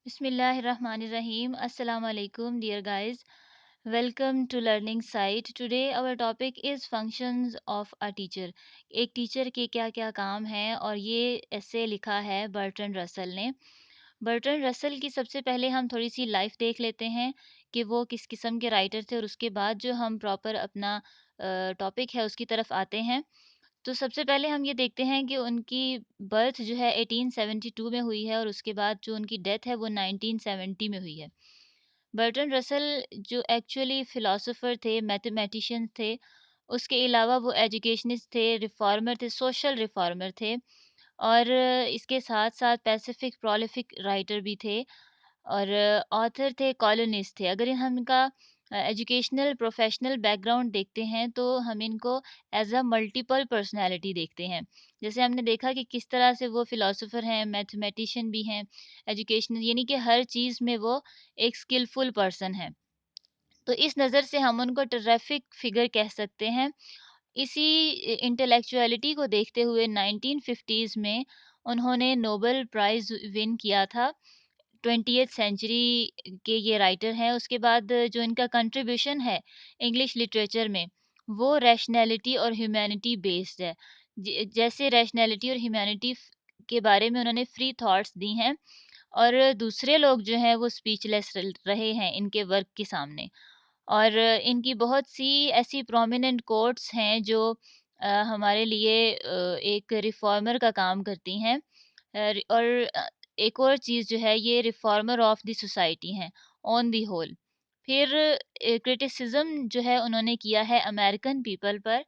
Bismillahirrahmanirrahim. Assalamu alaikum, dear guys. Welcome to Learning Site. Today our topic is functions of a teacher. एक teacher के क्या क्या काम हैं और ये ऐसे लिखा है बर्टन रसल ने। बर्टन रसल की सबसे पहले हम थोड़ी सी लाइफ देख लेते हैं कि वो किस किस्म के राइटर थे और उसके बाद जो हम प्रॉपर अपना टॉपिक है उसकी तरफ आते हैं। तो सबसे पहले हम ये देखते हैं कि उनकी बर्थ जो है 1872 में हुई है और उसके बाद जो उनकी डेथ है वो 1970 में हुई है। बर्टन रसल जो एक्चुअली फ़िलासफ़र थे, मैथमेटिशियन थे, उसके अलावा वो एजुकेशनिस्ट थे, रिफ़ॉर्मर थे, सोशल रिफ़ॉर्मर थे और इसके साथ-साथ पैसिफ़िक प्रोलिफ़िक राइटर भी थे और ऑथर थे, कॉलनिस्ट थे। अगर हम इनका एजुकेशनल प्रोफ़ेशनल बैकग्राउंड देखते हैं तो हम इनको एज़ अ मल्टीपल पर्सनैलिटी देखते हैं। जैसे हमने देखा कि किस तरह से वो फ़िलासफ़र हैं, मैथमेटिशियन भी हैं, एजुकेशनल यानी कि हर चीज़ में वो एक स्किलफुल पर्सन है। तो इस नज़र से हम उनको टेर्रिफिक फ़िगर कह सकते हैं। इसी इंटेलेक्चुअलिटी को देखते हुए 1950s में उन्होंने नोबेल प्राइज़ विन किया था। 20th सेंचुरी के ये राइटर हैं। उसके बाद जो इनका कंट्रीब्यूशन है इंग्लिश लिटरेचर में, वो रैशनैलिटी और ह्यूमैनिटी बेस्ड है। जैसे रैशनैलिटी और ह्यूमैनिटी के बारे में उन्होंने फ्री थॉट्स दी हैं और दूसरे लोग जो हैं वो स्पीचलेस रहे हैं इनके वर्क के सामने। और इनकी बहुत सी ऐसी प्रोमिनेंट कोट्स हैं जो हमारे लिए एक रिफॉर्मर का काम करती हैं। और एक और चीज़ जो है ये रिफॉर्मर ऑफ द सोसाइटी हैं ऑन द होल। फिर क्रिटिसिज्म जो है उन्होंने किया है अमेरिकन पीपल पर,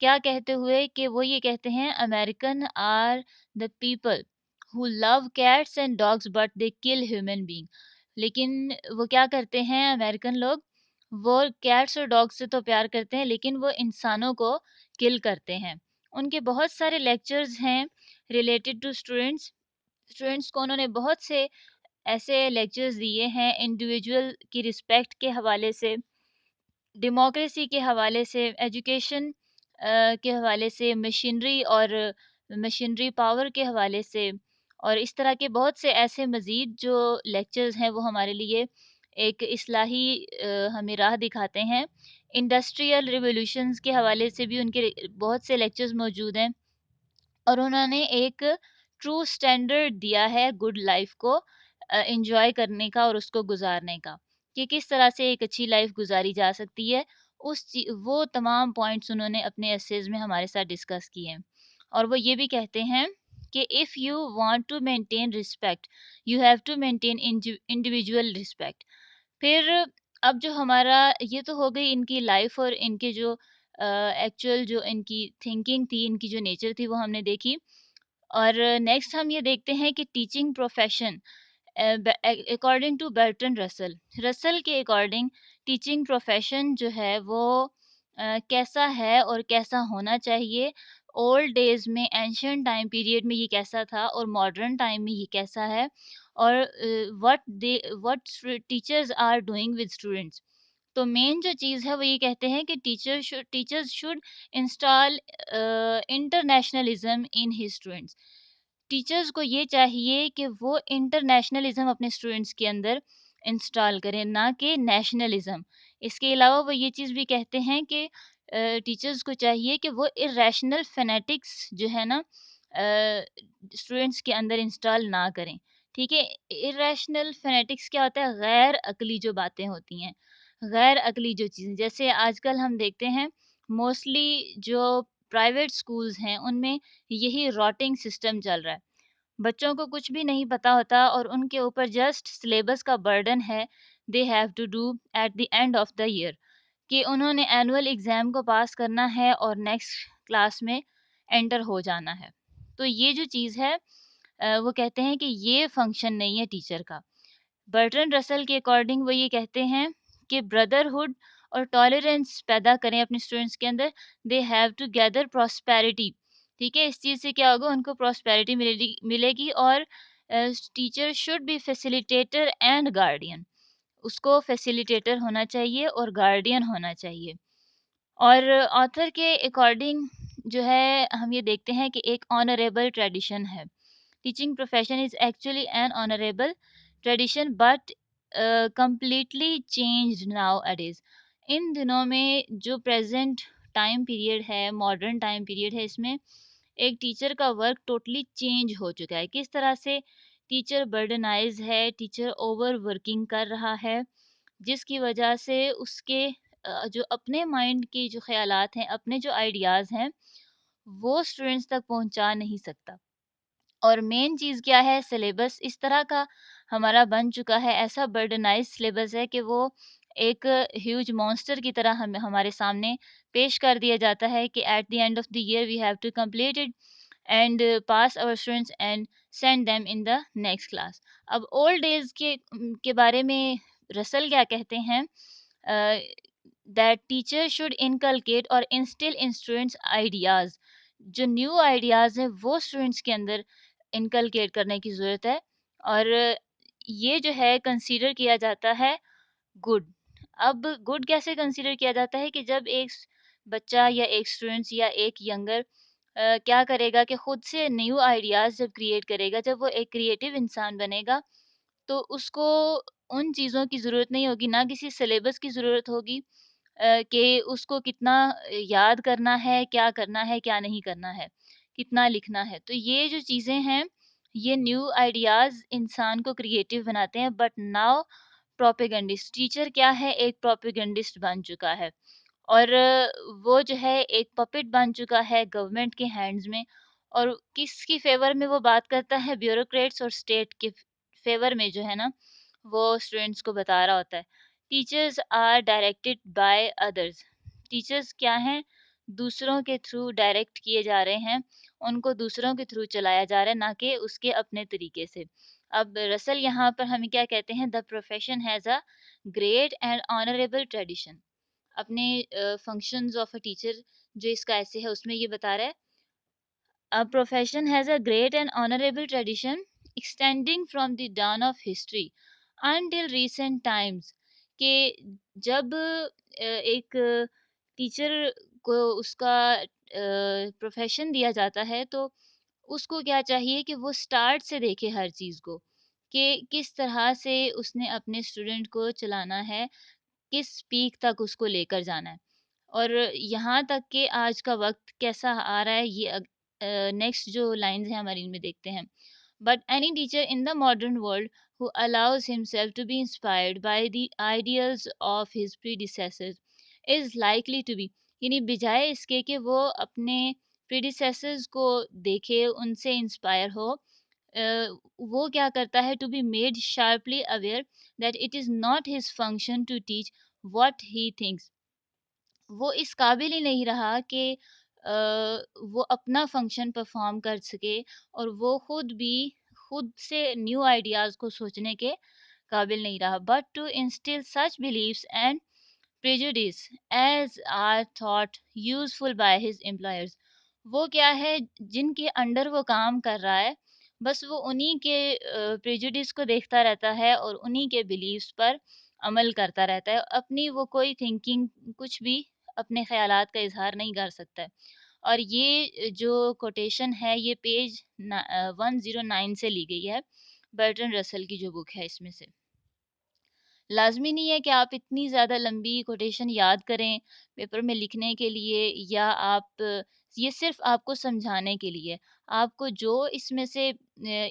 क्या कहते हुए कि वो ये कहते हैं American are the people who love cats and dogs but they kill human being. लेकिन वो क्या करते हैं अमेरिकन लोग, वो कैट्स और डॉग्स से तो प्यार करते हैं लेकिन वो इंसानों को किल करते हैं। उनके बहुत सारे लेक्चर्स हैं रिलेटेड टू स्टूडेंट्स। स्टूडेंट्स को उन्होंने बहुत से ऐसे लेक्चर्स दिए हैं इंडिविजुअल की रिस्पेक्ट के हवाले से, डेमोक्रेसी के हवाले से, एजुकेशन के हवाले से, मशीनरी और मशीनरी पावर के हवाले से और इस तरह के बहुत से ऐसे मज़ीद जो लेक्चर्स हैं वो हमारे लिए एक इस्लाही हमें राह दिखाते हैं। इंडस्ट्रियल रिवॉल्यूशंस के हवाले से भी उनके बहुत से लेक्चर्स मौजूद हैं। और उन्होंने एक ट्रू स्टैंडर्ड दिया है गुड लाइफ को एंजॉय करने का और उसको गुजारने का, कि किस तरह से एक अच्छी लाइफ गुजारी जा सकती है। वो तमाम पॉइंट्स उन्होंने अपने एसेज में हमारे साथ डिस्कस किए हैं। और वो ये भी कहते हैं कि if you want to maintain respect you have to maintain individual respect. फिर अब जो हमारा ये तो हो गई इनकी लाइफ और इनके जो एक्चुअल जो इनकी थिंकिंग थी, इनकी जो नेचर थी वो हमने देखी। और नेक्स्ट हम ये देखते हैं कि teaching profession according to Bertrand Russell, Russell के अकॉर्डिंग टीचिंग प्रोफेशन जो है वो कैसा है और कैसा होना चाहिए। ओल्ड डेज में एंशियंट टाइम पीरियड में ये कैसा था और मॉडर्न टाइम में ये कैसा है और what teachers are doing with students. तो मेन जो चीज़ है वो ये कहते हैं कि teachers should install internationalism in his students. Teachers को ये चाहिए कि वो इंटरनेशनलिज्म अपने स्टूडेंट्स के अंदर इंस्टॉल करें, ना कि नेशनलिज्म। इसके अलावा वो ये चीज़ भी कहते हैं कि टीचर्स को चाहिए कि वो इरेशनल फेनेटिक्स जो है ना स्टूडेंट्स के अंदर इंस्टॉल ना करें। ठीक है, इरेशनल फेनेटिक्स क्या होता है, गैर अकली जो बातें होती हैं, गैर अकली जो चीज़ें, जैसे आजकल हम देखते हैं मोस्टली जो प्राइवेट स्कूल्स हैं उनमें यही रॉटिंग सिस्टम चल रहा है। बच्चों को कुछ भी नहीं पता होता और उनके ऊपर जस्ट सिलेबस का बर्डन है, they have to do at the end of the year, कि उन्होंने एनुअल एग्ज़ाम को पास करना है और नेक्स्ट क्लास में एंटर हो जाना है। तो ये जो चीज़ है वो कहते हैं कि ये फंक्शन नहीं है टीचर का। बर्ट्रैंड रसल के अकॉर्डिंग वो ये कहते हैं कि ब्रदरहुड और टॉलरेंस पैदा करें अपने स्टूडेंट्स के अंदर। They have to gather prosperity. ठीक है, इस चीज़ से क्या होगा, उनको प्रॉस्पेरिटी मिलेगी मिलेगी और teacher should be facilitator and guardian. उसको फैसिलिटेटर होना चाहिए और गार्डियन होना चाहिए। और ऑथर के अकॉर्डिंग जो है हम ये देखते हैं कि एक ऑनरेबल ट्रेडिशन है। Teaching profession is actually an honourable tradition but completely changed now अडेज। इन दिनों में जो प्रेजेंट टाइम पीरियड है, मॉडर्न टाइम पीरियड है, इसमें एक टीचर का वर्क टोटली चेंज हो चुका है। किस तरह से टीचर बर्डनाइज है, टीचर ओवर वर्किंग कर रहा है, जिसकी वजह से उसके जो अपने माइंड के जो ख्यालात हैं, अपने जो आइडियाज़ हैं, वो स्टूडेंट्स तक पहुंचा नहीं सकता। और मेन चीज़ क्या है, सिलेबस इस तरह का हमारा बन चुका है, ऐसा बर्डनाइज़ सिलेबस है कि वो एक ह्यूज मॉन्स्टर की तरह हमें हमारे सामने पेश कर दिया जाता है कि at the end of the year we have to complete it and pass our students and send them in the next class. अब ओल्ड डेज के बारे में रसल क्या कहते हैं, दैट टीचर शुड इनकलकेट और इंस्टिल इन स्टूडेंट्स आइडियाज। जो new ideas हैं वो स्टूडेंट्स के अंदर इनकलकेट करने की ज़रूरत है। और ये जो है कंसीडर किया जाता है गुड। अब गुड कैसे कंसीडर किया जाता है कि जब एक बच्चा या एक स्टूडेंट्स या एक यंगर क्या करेगा कि खुद से न्यू आइडियाज़ जब क्रिएट करेगा, जब वो एक क्रिएटिव इंसान बनेगा, तो उसको उन चीज़ों की ज़रूरत नहीं होगी, ना किसी सिलेबस की ज़रूरत होगी कि उसको कितना याद करना है, क्या करना है, क्या नहीं करना है, कितना लिखना है। तो ये जो चीज़ें हैं, ये न्यू आइडियाज़ इंसान को क्रिएटिव बनाते हैं। बट नाउ प्रोपेगेंडिस्ट टीचर क्या है, एक प्रोपेगेंडिस्ट बन चुका है। और वो जो है एक पपेट बन चुका है गवर्नमेंट के हैंड्स में। और किसकी फेवर में वो बात करता है, ब्यूरोक्रेट्स और स्टेट के फेवर में जो है ना, वो स्टूडेंट्स को बता रहा होता है। Teachers are directed by others. Teachers क्या हैं, दूसरों के थ्रू डायरेक्ट किए जा रहे हैं, उनको दूसरों के थ्रू चलाया जा रहा है, ना कि उसके अपने तरीके से। अब रसल यहाँ पर हमें क्या कहते हैं, the profession has a great and honourable tradition. अपने फंक्शंस ऑफ अ टीचर जो इसका ऐसे है उसमें ये बता रहा है, a profession has a great and honorable tradition extending from the dawn of history until recent times। कि जब एक टीचर को उसका प्रोफेशन दिया जाता है, तो उसको क्या चाहिए कि वो स्टार्ट से देखे हर चीज़ को, कि किस तरह से उसने अपने स्टूडेंट को चलाना है, किस पीक तक उसको लेकर जाना है। और यहाँ तक कि आज का वक़्त कैसा आ रहा है, ये नेक्स्ट जो लाइन्स हैं हमारी इनमें देखते हैं। But any teacher in the modern world who allows himself to be inspired by the ideals of his predecessors is likely to be, यानी बजाय इसके कि वो अपने प्रीडिसेसर्स को देखे, उनसे इंस्पायर हो, वो क्या करता है, to be made sharply aware that it is not his function to teach what he thinks. वो इस काबिल ही नहीं रहा कि वो अपना फंक्शन परफॉर्म कर सके, और वो खुद से न्यू आइडियाज़ को सोचने के काबिल नहीं रहा। But to instil such beliefs and prejudice as are thought useful by his employers। वो क्या है, जिनके अंडर वो काम कर रहा है, बस वो उन्हीं के प्रेजुडिस को देखता रहता है और उन्हीं के बिलीव्स पर अमल करता रहता है। अपनी वो कोई थिंकिंग, कुछ भी अपने ख्यालात का इजहार नहीं कर सकता है। और ये जो कोटेशन है, ये पेज 109 से ली गई है, बर्टन रसल की जो बुक है इसमें से। लाज़मी नहीं है कि आप इतनी ज़्यादा लंबी कोटेशन याद करें पेपर में लिखने के लिए, या आप ये सिर्फ़ आपको समझाने के लिए। आपको जो इसमें से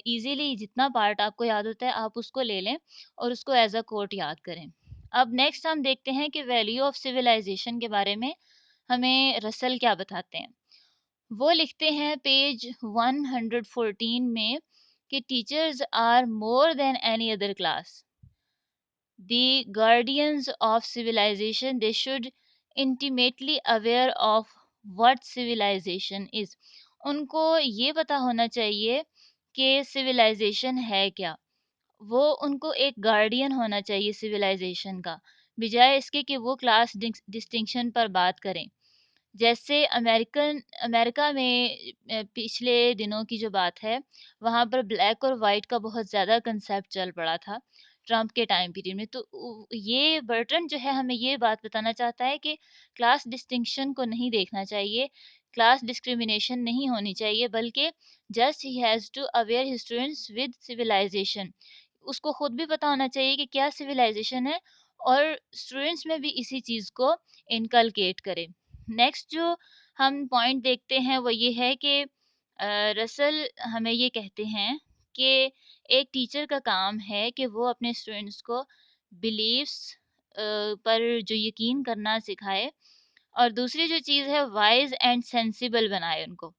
ईज़िली जितना पार्ट आपको याद होता है, आप उसको ले लें और उसको एज़ अ कोट याद करें। अब नेक्स्ट हम देखते हैं कि वैल्यू ऑफ सिविलाइज़ेशन के बारे में हमें रसल क्या बताते हैं। वो लिखते हैं पेज 114 में कि teachers are more than any other class, the guardians of civilization, they should intimately aware of what civilization is। उनको ये पता होना चाहिए कि सिविलाइजेशन है क्या। वो उनको एक गार्डियन होना चाहिए सिविलाइजेशन का, बजाय इसके कि वो क्लास डिस्टिंक्शन पर बात करें। जैसे अमेरिका में पिछले दिनों की जो बात है, वहाँ पर ब्लैक और वाइट का बहुत ज़्यादा कंसेप्ट चल पड़ा था ट्रम्प के टाइम पीरियड में। तो ये बर्टन जो है हमें ये बात बताना चाहता है कि क्लास डिस्टिंक्शन को नहीं देखना चाहिए, क्लास डिस्क्रिमिनेशन नहीं होनी चाहिए, बल्कि just he has to aware his students with civilisation. उसको खुद भी पता होना चाहिए कि क्या सिविलाइजेशन है, और स्टूडेंट्स में भी इसी चीज़ को इनकलकेट करें। नेक्स्ट जो हम पॉइंट देखते हैं वो ये है कि रसल हमें ये कहते हैं कि एक टीचर का काम है कि वो अपने स्टूडेंट्स को बिलीव्स पर जो यकीन करना सिखाए, और दूसरी जो चीज़ है वाइज एंड सेंसिबल बनाए उनको,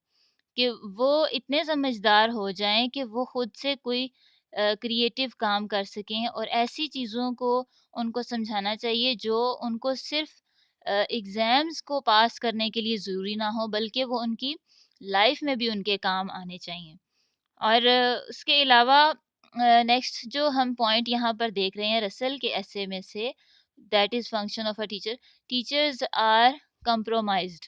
कि वो इतने समझदार हो जाएं कि वो खुद से कोई क्रिएटिव काम कर सकें, और ऐसी चीज़ों को उनको समझाना चाहिए जो उनको सिर्फ एग्ज़ाम्स को पास करने के लिए ज़रूरी ना हो, बल्कि वो उनकी लाइफ में भी उनके काम आने चाहिए। और उसके अलावा नेक्स्ट जो हम पॉइंट यहाँ पर देख रहे हैं रसल के एसे में से, that is function of a teacher, teachers are compromised,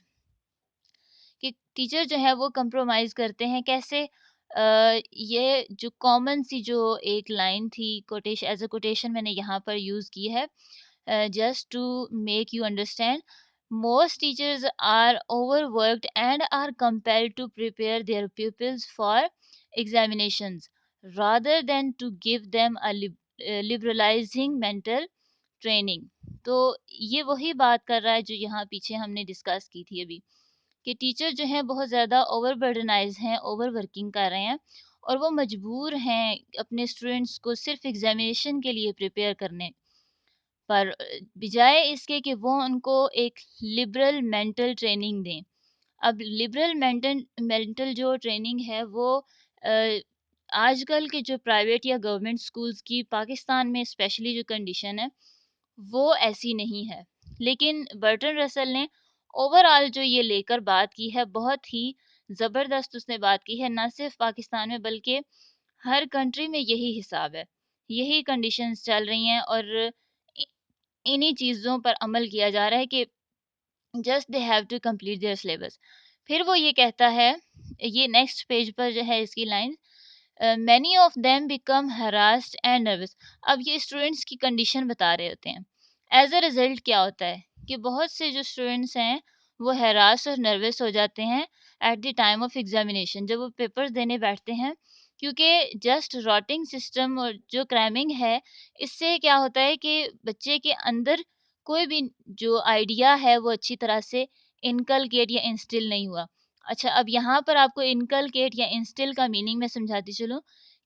कि टीचर जो है वो कंप्रोमाइज करते हैं कैसे। ये जो कॉमन सी जो एक लाइन थी, कोटेशन एज अ कोटेशन मैंने यहाँ पर यूज की है, just to make you understand, most teachers are overworked and are compelled to prepare their pupils for examinations rather than to give them a liberalizing mental training। तो ये वही बात कर रहा है जो यहाँ पीछे हमने डिस्कस की थी अभी, कि टीचर जो हैं बहुत ज़्यादा ओवरबर्डनाइज हैं, ओवरवर्किंग कर रहे हैं, और वो मजबूर हैं अपने स्टूडेंट्स को सिर्फ एग्जामिनेशन के लिए प्रिपेयर करने पर, बजाय इसके कि वो उनको एक लिबरल मेंटल ट्रेनिंग दें। अब लिबरल मेंटल मेंटल जो ट्रेनिंग है वो अ, आजकल के जो प्राइवेट या गवर्नमेंट स्कूल्स की पाकिस्तान में स्पेशली जो कंडीशन है वो ऐसी नहीं है। लेकिन बर्टन रसल ने ओवरऑल जो ये लेकर बात की है, बहुत ही ज़बरदस्त उसने बात की है, ना सिर्फ पाकिस्तान में बल्कि हर कंट्री में यही हिसाब है, यही कंडीशंस चल रही हैं, और इन्हीं चीज़ों पर अमल किया जा रहा है कि just they have to complete their syllabus. फिर वो ये कहता है, ये नेक्स्ट पेज पर जो है इसकी line, many of them become harassed and nervous. अब ये स्टूडेंट्स की कंडीशन बता रहे होते हैं। एज अ रिजल्ट क्या होता है कि बहुत से जो स्टूडेंट्स हैं वो हरास और नर्वस हो जाते हैं at the time of examination, जब वो पेपर्स देने बैठते हैं, क्योंकि जस्ट रॉटिंग सिस्टम और जो क्रैमिंग है, इससे क्या होता है कि बच्चे के अंदर कोई भी जो आइडिया है वो अच्छी तरह से इनकलकेट या इंस्टिल नहीं हुआ। अच्छा, अब यहाँ पर आपको इनकलकेट या इंस्टिल का मीनिंग मैं समझाती चलूँ,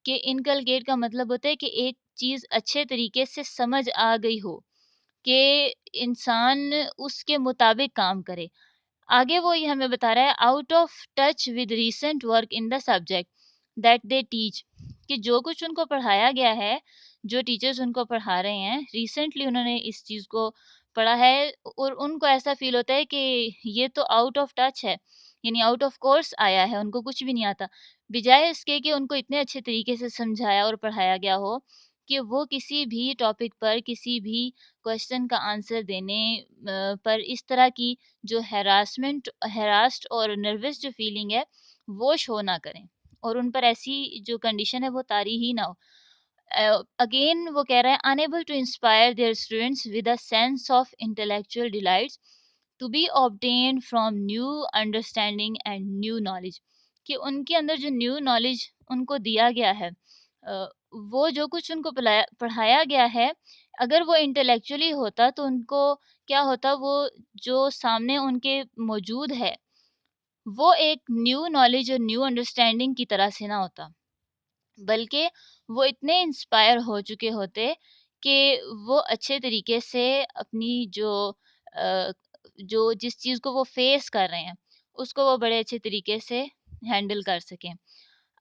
कि इनकलकेट का मतलब होता है कि एक चीज़ अच्छे तरीके से समझ आ गई हो, कि इंसान उसके मुताबिक काम करे। आगे वो ये हमें बता रहा है, out of touch with recent work in the subject that they teach, कि जो कुछ उनको पढ़ाया गया है, जो टीचर्स उनको पढ़ा रहे हैं, रिसेंटली उन्होंने इस चीज़ को पढ़ा है, और उनको ऐसा फील होता है कि ये तो आउट ऑफ टच है, यानी आउट ऑफ कोर्स आया है, उनको कुछ भी नहीं आता। बजाय इसके कि उनको इतने अच्छे तरीके से समझाया और पढ़ाया गया हो कि वो किसी भी टॉपिक पर किसी भी क्वेश्चन का आंसर देने पर इस तरह की जो हैरास्ड और नर्वस जो फीलिंग है वो शो ना करें, और उन पर ऐसी जो कंडीशन है वो तारी ही ना हो। अगेन वो कह रहा है, unable to inspire their students with a sense of intellectual delights to be obtain from new understanding and new knowledge, कि उनके अंदर जो न्यू नॉलेज उनको दिया गया है, वो जो कुछ उनको पढ़ाया गया है, अगर वो इंटेलेक्चुअली होता तो उनको क्या होता, वो जो सामने उनके मौजूद है वो एक न्यू नॉलेज और न्यू अंडरस्टैंडिंग की तरह से ना होता, बल्कि वो इतने इंस्पायर हो चुके होते कि वो अच्छे तरीके से अपनी अ, जो जिस चीज़ को वो फेस कर रहे हैं उसको वो बड़े अच्छे तरीके से हैंडल कर सकें।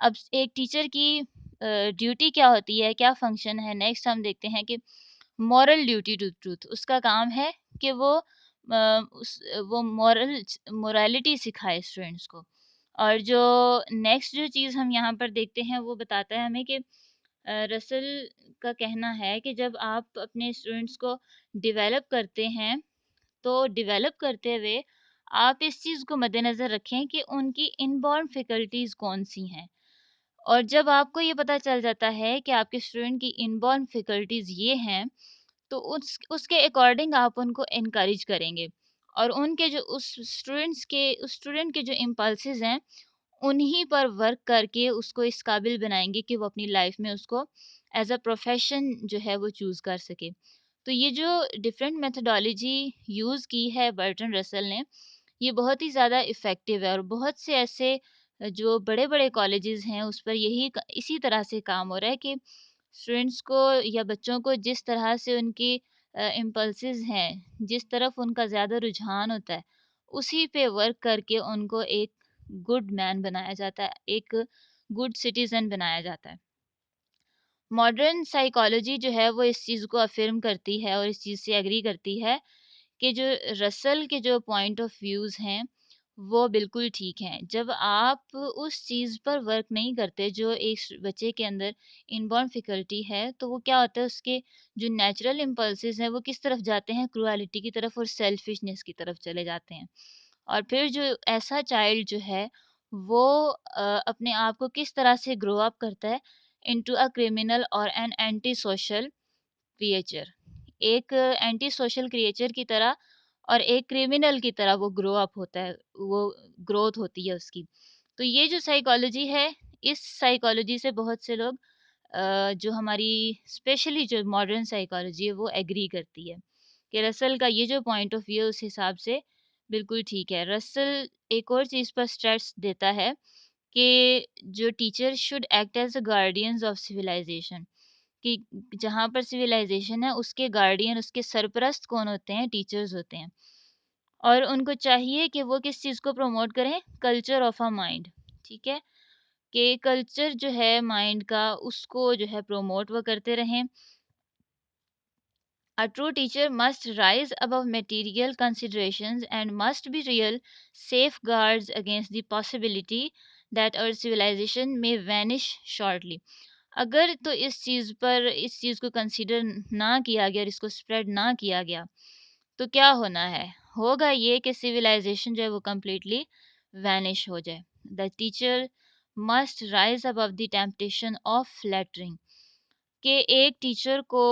अब एक टीचर की ड्यूटी क्या होती है, क्या फंक्शन है, नेक्स्ट हम देखते हैं कि मॉरल ड्यूटी टू ट्रूथ, उसका काम है कि वो वो मोरालिटी सिखाए स्टूडेंट्स को। और जो नेक्स्ट जो चीज़ हम यहाँ पर देखते हैं वो बताता है हमें कि रसल का कहना है कि जब आप अपने स्टूडेंट्स को डेवलप करते हैं, तो डेवलप करते हुए आप इस चीज़ को मद्देनज़र रखें कि उनकी इनबॉर्न फैकल्टीज़ कौन-सी हैं। और जब आपको ये पता चल जाता है कि आपके स्टूडेंट की इनबॉर्न फैकल्टीज़ ये हैं, तो उसके अकॉर्डिंग आप उनको एनकरेज करेंगे, और उनके जो उस स्टूडेंट के जो इम्पल्सेस हैं उन्हीं पर वर्क करके उसको इस काबिल बनाएँगे कि वो अपनी लाइफ में उसको एज़ अ प्रोफ़ेशन जो है वो चूज़ कर सके। तो ये जो डिफरेंट मेथोडोलॉजी यूज़ की है बर्टन रसल ने, ये बहुत ही ज़्यादा इफ़ेक्टिव है और बहुत से ऐसे जो बड़े-बड़े कॉलेजेस हैं उस पर यही इसी तरह से काम हो रहा है कि स्टूडेंट्स को या बच्चों को जिस तरह से उनकी इम्पल्सेस हैं, जिस तरफ उनका ज़्यादा रुझान होता है, उसी पे वर्क करके उनको एक गुड मैन बनाया जाता है, एक गुड सिटीज़न बनाया जाता है। मॉडर्न साइकोलॉजी जो है वो इस चीज़ को अफ़र्म करती है और इस चीज़ से एग्री करती है कि जो रसल के जो पॉइंट ऑफ व्यूज़ हैं, वो बिल्कुल ठीक हैं। जब आप उस चीज़ पर वर्क नहीं करते जो एक बच्चे के अंदर इनबॉर्न फैकल्टी है, तो वो क्या होता है उसके जो नेचुरल इम्पल्सेस हैं, वो किस तरफ जाते हैं? क्रुएलिटी की तरफ और सेल्फिशनेस की तरफ चले जाते हैं। और फिर जो ऐसा चाइल्ड जो है, वो अपने आप को किस तरह से ग्रो अप करता है इंटू अ क्रिमिनल और एन एंटी सोशल क्रिएचर। एक एंटी सोशल क्रिएचर की तरह और एक क्रिमिनल की तरह वो ग्रो अप होता है, वो ग्रोथ होती है उसकी। तो ये जो साइकोलॉजी है, इस साइकोलॉजी से बहुत से लोग जो हमारी स्पेशली जो मॉडर्न साइकोलॉजी है वो एग्री करती है कि रसल का ये जो पॉइंट ऑफ व्यू उस हिसाब से बिल्कुल ठीक है। रसल एक और चीज़ पर स्ट्रेस देता है कि जो teacher should act as a guardians of civilisation, कि जहाँ पर सिविलाइजेशन है उसके गार्डियन, उसके सरपरस्त कौन होते हैं? टीचर्स होते हैं। और उनको चाहिए कि वो किस चीज़ को प्रमोट करें? कल्चर ऑफ अ माइंड, ठीक है? कि कल्चर जो है माइंड का उसको जो है प्रमोट वो करते रहें। A true teacher must rise above material considerations and must be real safeguards against the possibility that our civilization may vanish shortly. अगर तो इस चीज़ को कंसीडर ना किया गया और इसको स्प्रेड ना किया गया, तो क्या होना है? होगा ये कि सिविलाइजेशन जो है वो कंप्लीटली वैनिश हो जाए। The teacher must rise above the temptation of flattering, कि एक टीचर को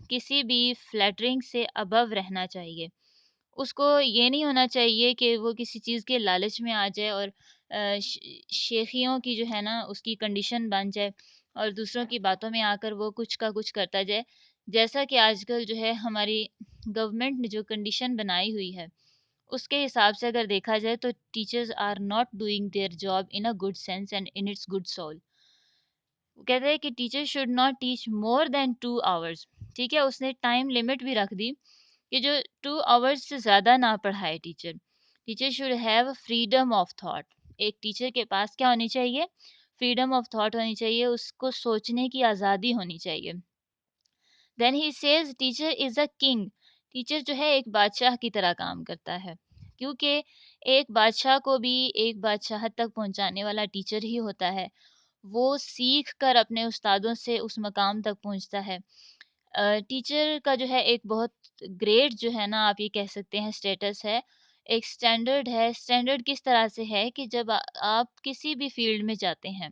किसी भी फ्लैटरिंग से अबव रहना चाहिए। उसको ये नहीं होना चाहिए कि वो किसी चीज़ के लालच में आ जाए और शेखियों की जो है ना उसकी कंडीशन बन जाए और दूसरों की बातों में आकर वो कुछ का कुछ करता जाए। जैसा कि आजकल जो है हमारी गवर्नमेंट ने जो कंडीशन बनाई हुई है, उसके हिसाब से अगर देखा जाए तो teachers are not doing their job in a good sense and in its good soul. वो कहते हैं कि teacher should not teach more than 2 hours, ठीक है? उसने टाइम लिमिट भी रख दी कि जो 2 आवर्स से ज़्यादा ना पढ़ाए teacher. Teacher should have freedom of thought. एक टीचर के पास क्या होनी चाहिए? फ्रीडम ऑफ थॉट होनी चाहिए, उसको सोचने की आज़ादी होनी चाहिए। Then he says teacher is a king. Teacher जो है एक बादशाह की तरह काम करता है, क्योंकि एक बादशाह को भी एक बादशाहत तक पहुँचाने वाला टीचर ही होता है। वो सीख कर अपने उस्तादों से उस मकाम तक पहुँचता है। टीचर का जो है एक बहुत ग्रेट जो है ना आप ये कह सकते हैं स्टेटस है, एक स्टैंडर्ड है। स्टैंडर्ड किस तरह से है कि जब आप किसी भी फील्ड में जाते हैं,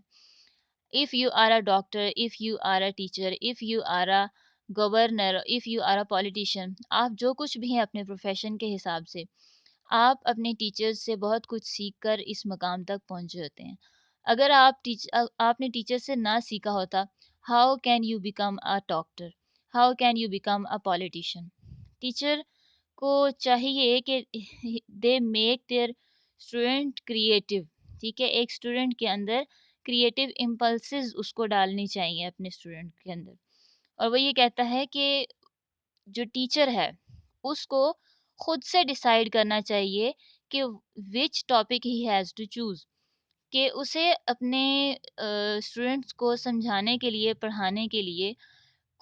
if you are a doctor, if you are a teacher, if you are a governor, if you are a politician, आप जो कुछ भी हैं अपने प्रोफ़ेशन के हिसाब से, आप अपने टीचर्स से बहुत कुछ सीख कर इस मकाम तक पहुँचे होते हैं। अगर आपने टीचर से ना सीखा होता, how can you become a doctor? How can you become a politician? Teacher को चाहिए कि they make their student creative, ठीक है? एक स्टूडेंट के अंदर क्रिएटिव इम्पल्सेस उसको डालनी चाहिए अपने स्टूडेंट के अंदर। और वो ये कहता है कि जो टीचर है, उसको खुद से डिसाइड करना चाहिए कि which topic he has to choose, कि उसे अपने स्टूडेंट्स को समझाने के लिए, पढ़ाने के लिए,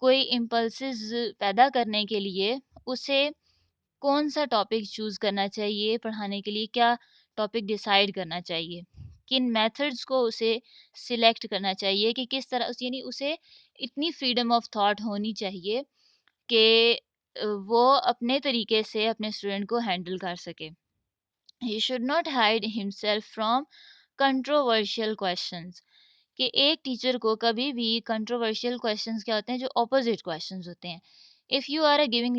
कोई इम्पल्सेस पैदा करने के लिए उसे कौन-सा टॉपिक चूज़ करना चाहिए पढ़ाने के लिए, क्या टॉपिक डिसाइड करना चाहिए, किन मेथड्स को उसे सिलेक्ट करना चाहिए कि किस तरह यानी उसे इतनी फ्रीडम ऑफ थॉट होनी चाहिए कि वो अपने तरीके से अपने स्टूडेंट को हैंडल कर सके। He should not hide himself from controversial questions, कि एक टीचर को कभी भी कंट्रोवर्शियल क्वेश्चंस क्या होते हैं, जो ऑपोजिट क्वेश्चंस होते हैं। If you are giving